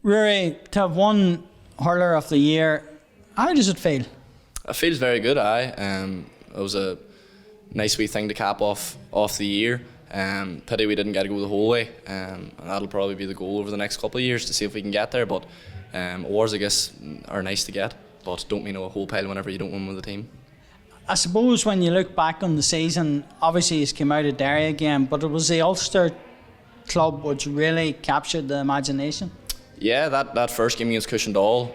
Ruairí, to have won Hurler of the Year, how does it feel? It feels very good, it was a nice wee thing to cap off the year. Pity we didn't get to go the whole way, and that'll probably be the goal over the next couple of years to see if we can get there. But awards, I guess, are nice to get, but don't mean a whole pile whenever you don't win with the team. I suppose when you look back on the season, obviously he's come out of Derry again, but it was the Ulster club which really captured the imagination. Yeah, that first game against Cushendall,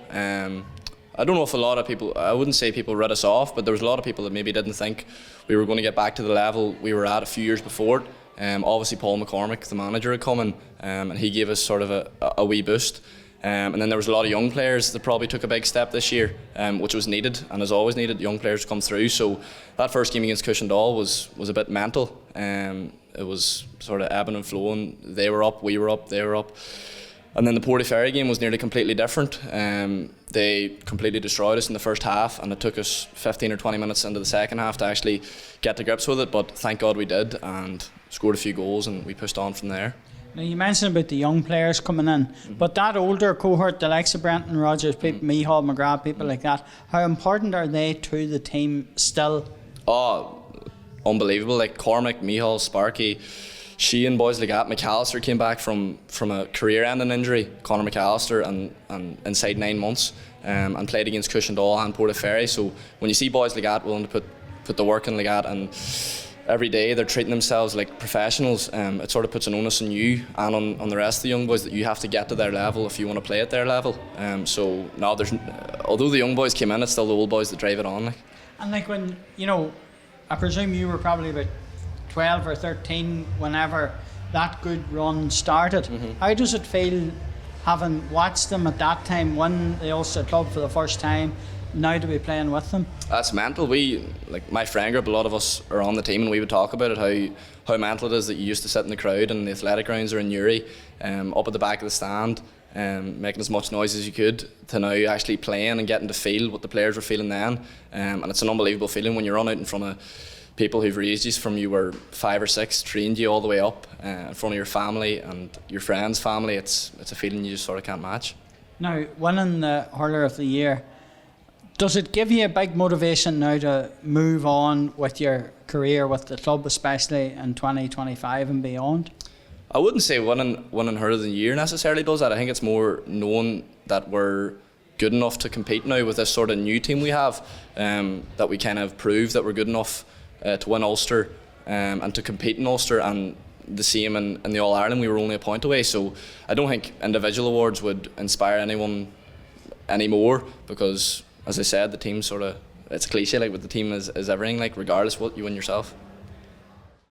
I don't know if a lot of people, I wouldn't say people read us off, but there was a lot of people that maybe didn't think we were going to get back to the level we were at a few years before. Obviously Paul McCormick, the manager, had come in, and he gave us sort of a wee boost. And then there was a lot of young players that probably took a big step this year, which was needed and is always needed, young players to come through. So that first game against Cushendall was a bit mental. It was sort of ebbing and flowing. They were up, we were up, they were up. And then the Portaferry game was nearly completely different. They completely destroyed us in the first half, and it took us 15 or 20 minutes into the second half to actually get to grips with it. But thank God we did, and scored a few goals, and we pushed on from there. Now, you mentioned about the young players coming in, but that older cohort, the likes of Brenton Rodgers, people, Micheál McGrath, people like that, how important are they to the team still? Oh, unbelievable. Like Cormac, Micheál, Sparky, Sheehan, boys like that. McAllister came back from a career-ending injury, Conor McAllister, and inside 9 months, and played against Cushendall and Portaferry. So when you see boys like that willing to put the work in like that, and every day they're treating themselves like professionals, it sort of puts an onus on you and on the rest of the young boys that you have to get to their level if you want to play at their level. So now although the young boys came in, it's still the old boys that drive it on. And like when, I presume you were probably about 12 or 13 whenever that good run started. How does it feel having watched them at that time win the Ulster club for the first time, now to be playing with them? That's mental. My friend group, a lot of us are on the team, and we would talk about it, how mental it is that you used to sit in the crowd in the athletic grounds or in Newry, up at the back of the stand, making as much noise as you could, to now actually playing and getting to feel what the players were feeling then. And it's an unbelievable feeling when you run out in front of people who've raised you from you were 5 or 6, trained you all the way up, in front of your family and your friends' family. It's a feeling you just sort of can't match. Now, winning the Hurler of the Year, does it give you a big motivation now to move on with your career with the club, especially in 2025 and beyond? I wouldn't say winning Hurler of the Year necessarily does that. I think it's more knowing that we're good enough to compete now with this sort of new team we have, that we kind of prove that we're good enough to win Ulster, and to compete in Ulster, and the same in the All-Ireland. We were only a point away, so I don't think individual awards would inspire anyone anymore, because, as I said, the team sort of, it's a cliche, like, but the team is everything, like, regardless what you win yourself.